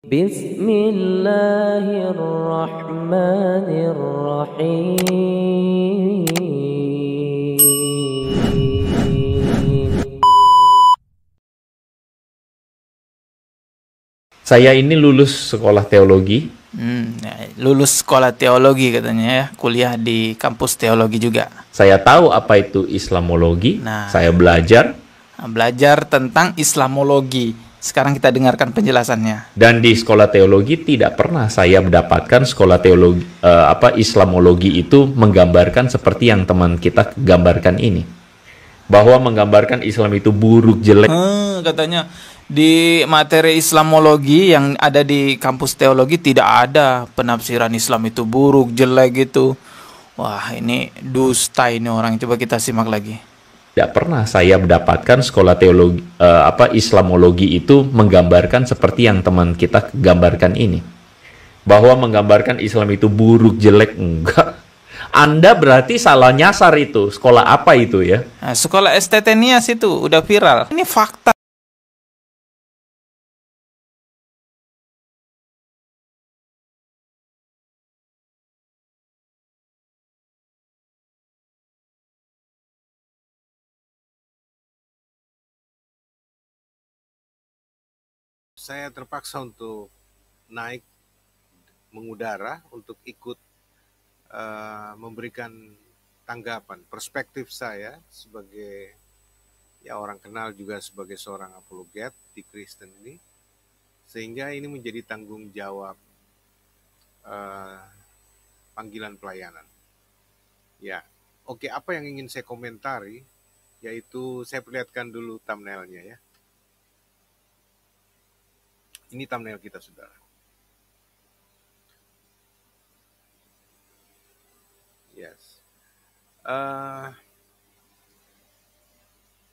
Bismillahirrahmanirrahim. Saya ini lulus sekolah teologi. Lulus sekolah teologi katanya ya, kuliah di kampus teologi juga. Saya tahu apa itu Islamologi. Nah. Saya belajar. Belajar tentang Islamologi. Sekarang kita dengarkan penjelasannya. Dan di sekolah teologi tidak pernah saya mendapatkan sekolah teologi Islamologi itu menggambarkan seperti yang teman kita gambarkan ini. Bahwa menggambarkan Islam itu buruk, jelek. Katanya di materi Islamologi yang ada di kampus teologi tidak ada penafsiran Islam itu buruk, jelek gitu. Wah, ini dusta ini orang. Coba kita simak lagi. Tidak pernah saya mendapatkan sekolah teologi Islamologi itu menggambarkan seperti yang teman kita gambarkan ini. Bahwa menggambarkan Islam itu buruk, jelek, enggak. Anda berarti salah nyasar itu. Sekolah apa itu ya? Nah, sekolah STT Nias itu udah viral. Ini fakta. Saya terpaksa untuk naik mengudara untuk ikut memberikan tanggapan, perspektif saya sebagai orang kenal juga sebagai seorang apologet di Kristen ini, sehingga ini menjadi tanggung jawab panggilan pelayanan. Ya, oke, apa yang ingin saya komentari, yaitu saya perlihatkan dulu thumbnailnya ya. Ini thumbnail kita, saudara. Yes.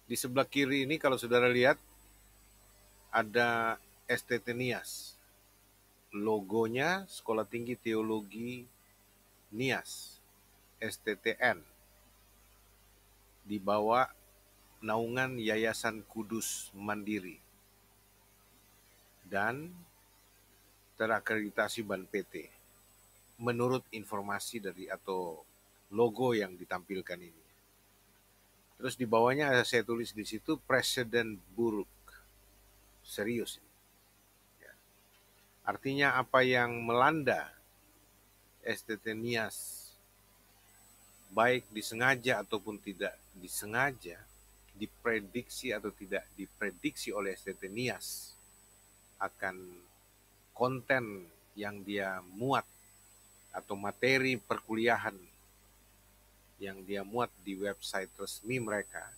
Di sebelah kiri ini kalau saudara lihat ada STT Nias. Logonya Sekolah Tinggi Teologi Nias, STTN. Di bawah naungan Yayasan Kudus Mandiri dan terakreditasi BAN PT. Menurut informasi dari atau logo yang ditampilkan ini. Terus di bawahnya saya tulis di situ presiden buruk. Serius ini. Ya. Artinya apa yang melanda STT Nias, baik disengaja ataupun tidak disengaja, diprediksi atau tidak diprediksi oleh STT Nias, akan konten yang dia muat atau materi perkuliahan yang dia muat di website resmi mereka,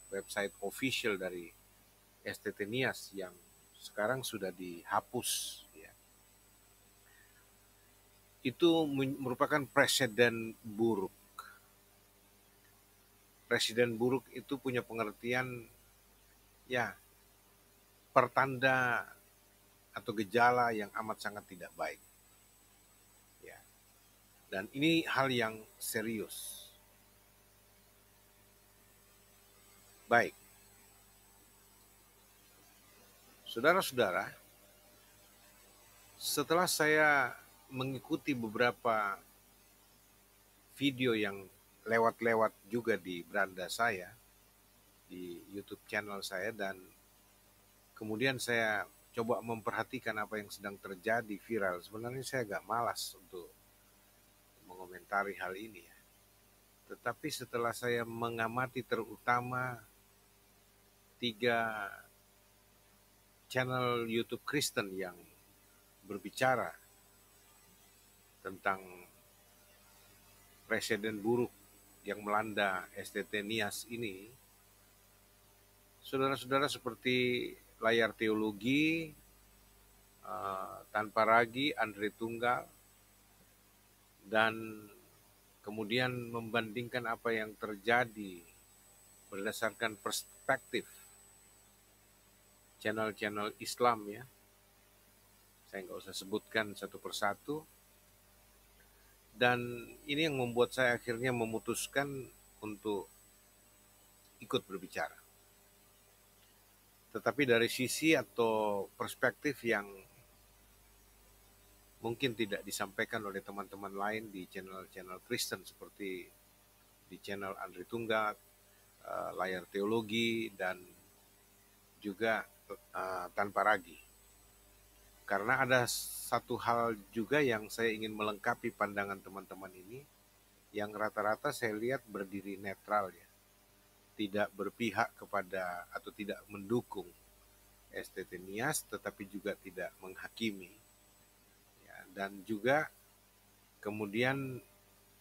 website official dari STT Nias yang sekarang sudah dihapus ya. Itu merupakan presiden buruk. Presiden buruk itu punya pengertian ya, pertanda atau gejala yang amat sangat tidak baik. Ya. Dan ini hal yang serius. Baik. Saudara-saudara, setelah saya mengikuti beberapa video yang lewat-lewat juga di beranda saya, di YouTube channel saya, dan kemudian saya coba memperhatikan apa yang sedang terjadi viral. Sebenarnya saya agak malas untuk mengomentari hal ini ya. Tetapi setelah saya mengamati terutama 3 channel YouTube Kristen yang berbicara tentang presiden buruk yang melanda STT Nias ini, saudara-saudara, seperti Layar Teologi, Tanpa Ragi, Andre Tunggal, dan kemudian membandingkan apa yang terjadi berdasarkan perspektif channel-channel Islam ya. Saya nggak usah sebutkan satu persatu. Dan ini yang membuat saya akhirnya memutuskan untuk ikut berbicara. Tetapi dari sisi atau perspektif yang mungkin tidak disampaikan oleh teman-teman lain di channel-channel Kristen seperti di channel Andri Tunggak, Layar Teologi, dan juga Tanpa Ragi. Karena ada satu hal juga yang saya ingin melengkapi pandangan teman-teman ini, yang rata-rata saya lihat berdiri netral ya, tidak berpihak kepada atau tidak mendukung STT Nias, tetapi juga tidak menghakimi. Ya, dan juga kemudian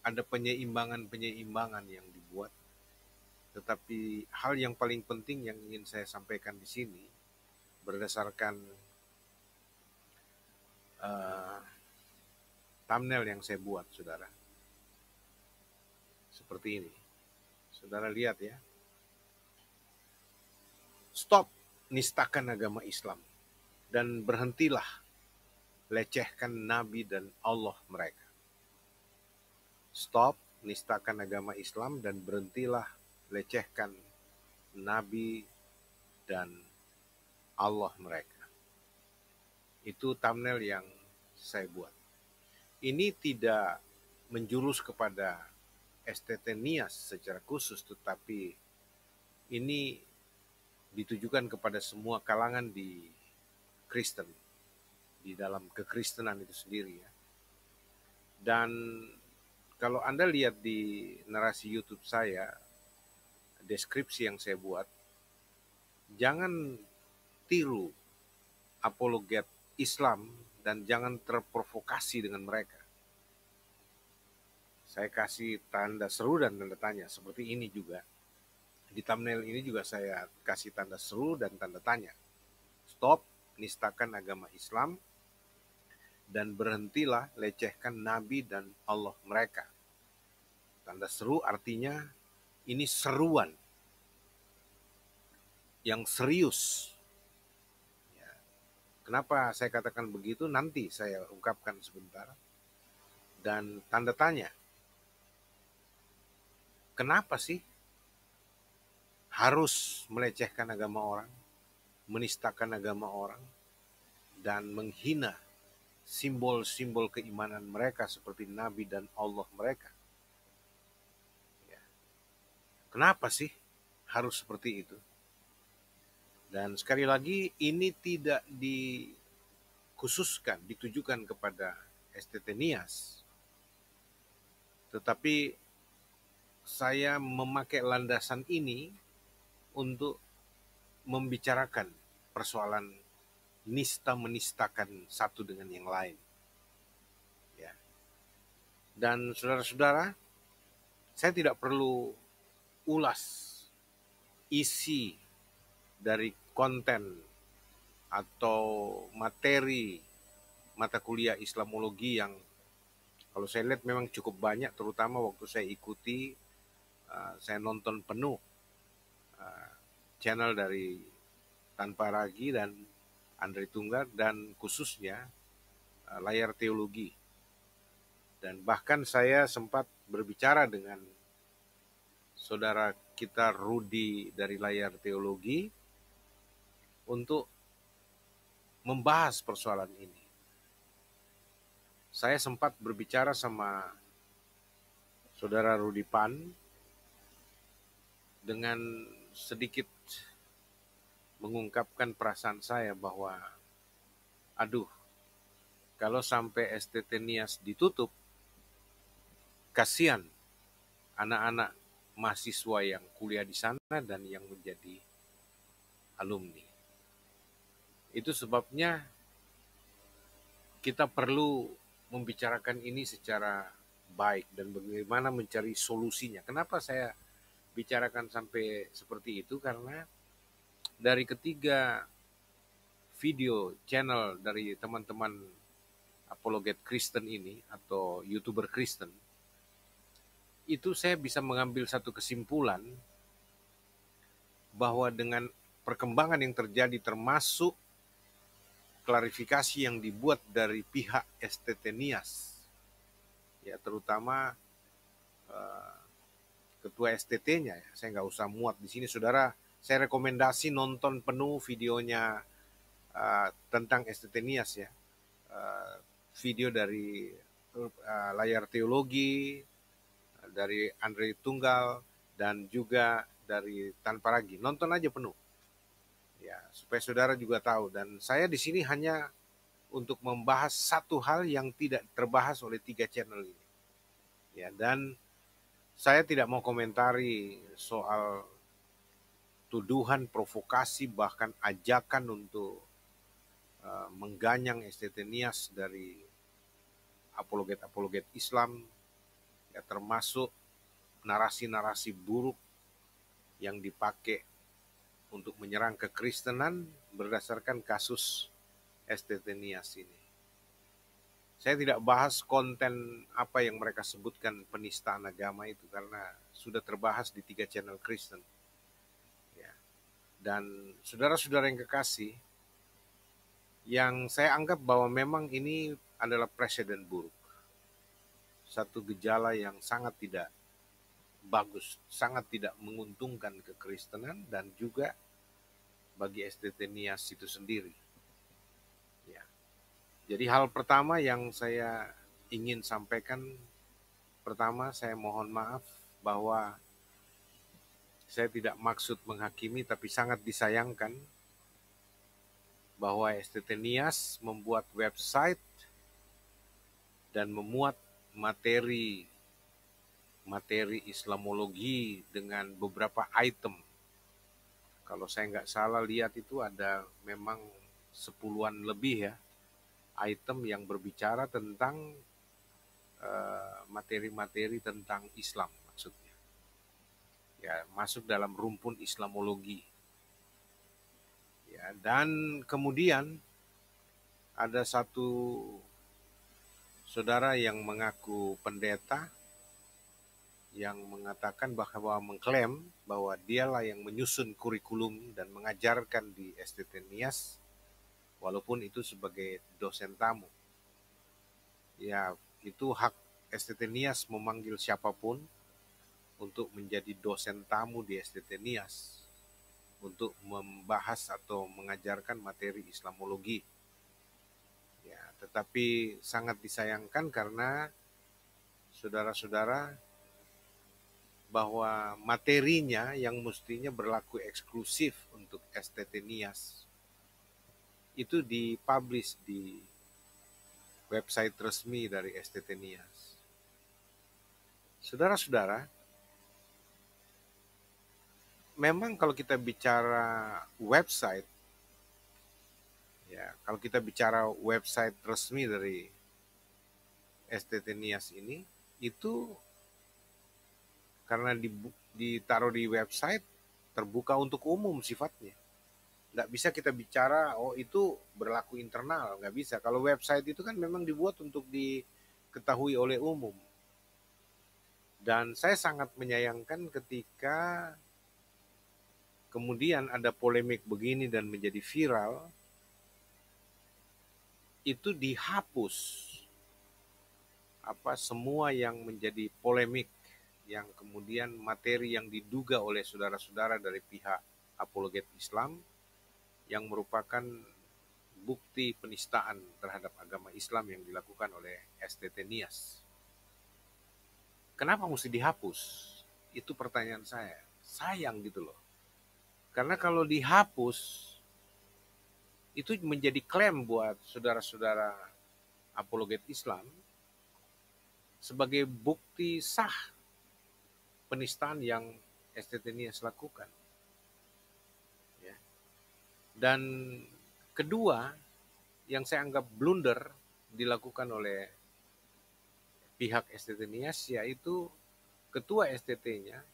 ada penyeimbangan-penyeimbangan yang dibuat. Tetapi hal yang paling penting yang ingin saya sampaikan di sini, berdasarkan thumbnail yang saya buat, saudara, seperti ini. Saudara lihat ya. Stop nistakan agama Islam dan berhentilah lecehkan Nabi dan Allah mereka. Stop nistakan agama Islam dan berhentilah lecehkan Nabi dan Allah mereka. Itu thumbnail yang saya buat. Ini tidak menjurus kepada STT Nias secara khusus, tetapi ini ditujukan kepada semua kalangan di Kristen, di dalam kekristenan itu sendiri ya. Dan kalau Anda lihat di narasi YouTube saya, deskripsi yang saya buat, jangan tiru apologet Islam dan jangan terprovokasi dengan mereka. Saya kasih tanda seru dan tanda tanya, seperti ini juga. Di thumbnail ini juga saya kasih tanda seru dan tanda tanya. Stop nistakan agama Islam dan berhentilah lecehkan Nabi dan Allah mereka. Tanda seru artinya ini seruan yang serius. Ya. Kenapa saya katakan begitu? Nanti saya ungkapkan sebentar. Dan tanda tanya, kenapa sih harus melecehkan agama orang, menistakan agama orang, dan menghina simbol-simbol keimanan mereka seperti Nabi dan Allah mereka? Ya. Kenapa sih harus seperti itu? Dan sekali lagi, ini tidak dikhususkan, ditujukan kepada STT Nias. Tetapi saya memakai landasan ini untuk membicarakan persoalan nista menistakan satu dengan yang lain. Ya. Dan saudara-saudara, saya tidak perlu ulas isi dari konten atau materi mata kuliah Islamologi yang kalau saya lihat memang cukup banyak, terutama waktu saya ikuti, saya nonton penuh channel dari Tanpa Ragi dan Andri Tunggak, dan khususnya Layar Teologi. Dan bahkan saya sempat berbicara dengan saudara kita Rudi dari Layar Teologi untuk membahas persoalan ini. Saya sempat berbicara sama saudara Rudi Pan dengan sedikit mengungkapkan perasaan saya bahwa aduh, kalau sampai STT Nias ditutup, kasihan anak-anak mahasiswa yang kuliah di sana dan yang menjadi alumni. Itu sebabnya kita perlu membicarakan ini secara baik dan bagaimana mencari solusinya. Kenapa saya bicarakan sampai seperti itu? Karena dari ketiga video channel dari teman-teman apologet Kristen ini atau YouTuber Kristen, itu saya bisa mengambil satu kesimpulan bahwa dengan perkembangan yang terjadi termasuk klarifikasi yang dibuat dari pihak STT Nias, ya terutama ketua STT-nya, ya, saya nggak usah muat di sini, saudara. Saya rekomendasi nonton penuh videonya tentang STT Nias ya. video dari Layar Teologi, dari Andre Tunggal, dan juga dari Tanpa Ragi. Nonton aja penuh, ya, supaya saudara juga tahu. Dan saya di sini hanya untuk membahas satu hal yang tidak terbahas oleh 3 channel ini, ya. Dan saya tidak mau komentari soal tuduhan, provokasi, bahkan ajakan untuk mengganyang STT Nias dari apologet-apologet Islam, ya, termasuk narasi-narasi buruk yang dipakai untuk menyerang kekristenan berdasarkan kasus STT Nias ini. Saya tidak bahas konten apa yang mereka sebutkan penistaan agama itu, karena sudah terbahas di 3 channel Kristen. Ya. Dan saudara-saudara yang kekasih, yang saya anggap bahwa memang ini adalah presiden buruk. Satu gejala yang sangat tidak bagus, sangat tidak menguntungkan kekristenan dan juga bagi STT Nias itu sendiri. Ya. Jadi hal pertama yang saya ingin sampaikan, pertama saya mohon maaf bahwa saya tidak maksud menghakimi, tapi sangat disayangkan bahwa STT Nias membuat website dan memuat materi Islamologi dengan beberapa item. Kalau saya nggak salah lihat itu ada memang 10-an lebih, ya, item yang berbicara tentang materi-materi tentang Islam maksudnya. Ya, masuk dalam rumpun Islamologi. Ya, dan kemudian ada satu saudara yang mengaku pendeta yang mengatakan bahwa mengklaim bahwa dialah yang menyusun kurikulum dan mengajarkan di STT Nias, walaupun itu sebagai dosen tamu. Ya, itu hak STT Nias memanggil siapapun untuk menjadi dosen tamu di STT Nias untuk membahas atau mengajarkan materi Islamologi. Ya, tetapi sangat disayangkan karena saudara-saudara, bahwa materinya yang mestinya berlaku eksklusif untuk STT Nias itu dipublish di website resmi dari STT Nias. Saudara-saudara, memang kalau kita bicara website, ya, kalau kita bicara website resmi dari STT Nias ini, itu karena ditaruh di website terbuka untuk umum sifatnya. Nggak bisa kita bicara, oh itu berlaku internal, nggak bisa. Kalau website itu kan memang dibuat untuk diketahui oleh umum. Dan saya sangat menyayangkan ketika kemudian ada polemik begini dan menjadi viral, itu dihapus semua yang menjadi polemik, yang kemudian materi yang diduga oleh saudara-saudara dari pihak apologet Islam yang merupakan bukti penistaan terhadap agama Islam yang dilakukan oleh STT Nias. Kenapa mesti dihapus? Itu pertanyaan saya. Sayang gitu loh. Karena kalau dihapus, itu menjadi klaim buat saudara-saudara apologet Islam sebagai bukti sah penistaan yang STT Nias lakukan. Ya. Dan kedua, yang saya anggap blunder dilakukan oleh pihak STT Nias, yaitu ketua STT-nya,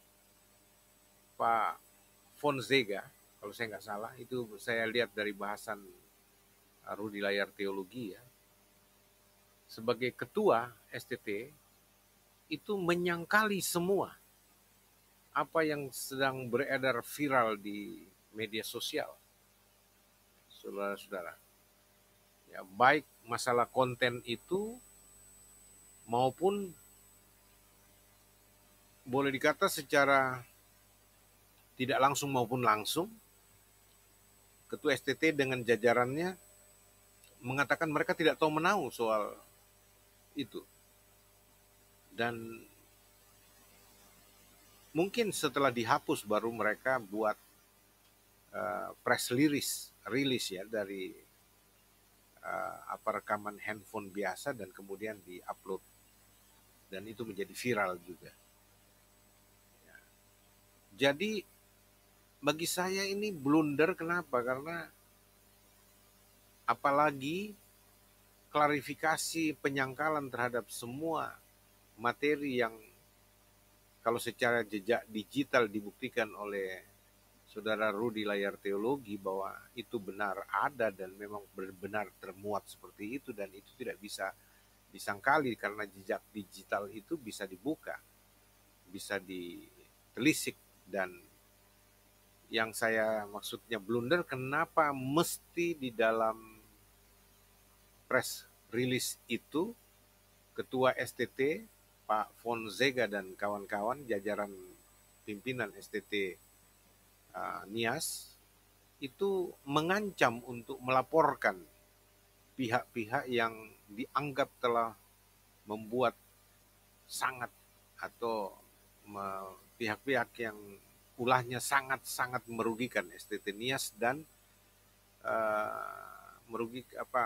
Pak Fonzega, kalau saya nggak salah, itu saya lihat dari bahasan Rudi Layar Teologi, ya. Sebagai ketua STT, itu menyangkali semua apa yang sedang beredar viral di media sosial, saudara-saudara. Ya, baik masalah konten itu maupun boleh dikata secara tidak langsung maupun langsung, ketua STT dengan jajarannya mengatakan mereka tidak tahu menahu soal itu. Dan mungkin setelah dihapus baru mereka buat press release ya dari rekaman handphone biasa dan kemudian diupload dan itu menjadi viral juga. Ya. Jadi bagi saya ini blunder, kenapa? Karena apalagi klarifikasi penyangkalan terhadap semua materi yang kalau secara jejak digital dibuktikan oleh Saudara Rudi layar teologi bahwa itu benar ada dan memang benar termuat seperti itu, dan itu tidak bisa disangkali karena jejak digital itu bisa dibuka, bisa ditelisik. Dan yang saya maksudnya blunder, kenapa mesti di dalam press release itu Ketua STT Pak Fonseca dan kawan-kawan jajaran pimpinan STT Nias itu mengancam untuk melaporkan pihak-pihak yang dianggap telah membuat sangat atau pihak-pihak yang ulahnya sangat-sangat merugikan STT Nias dan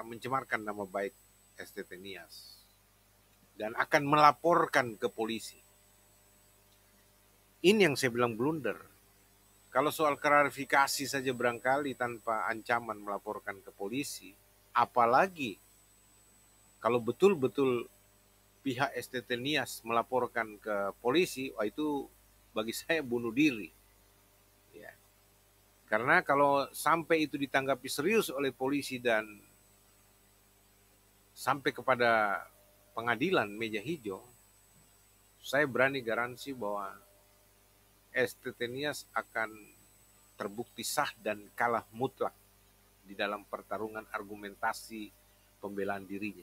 mencemarkan nama baik STT Nias, dan akan melaporkan ke polisi. Ini yang saya bilang blunder. Kalau soal klarifikasi saja barangkali tanpa ancaman melaporkan ke polisi, apalagi kalau betul-betul pihak STT Nias melaporkan ke polisi, wah itu bagi saya bunuh diri. Ya. Karena kalau sampai itu ditanggapi serius oleh polisi dan sampai kepada pengadilan meja hijau, saya berani garansi bahwa STT Nias akan terbukti sah dan kalah mutlak di dalam pertarungan argumentasi pembelaan dirinya.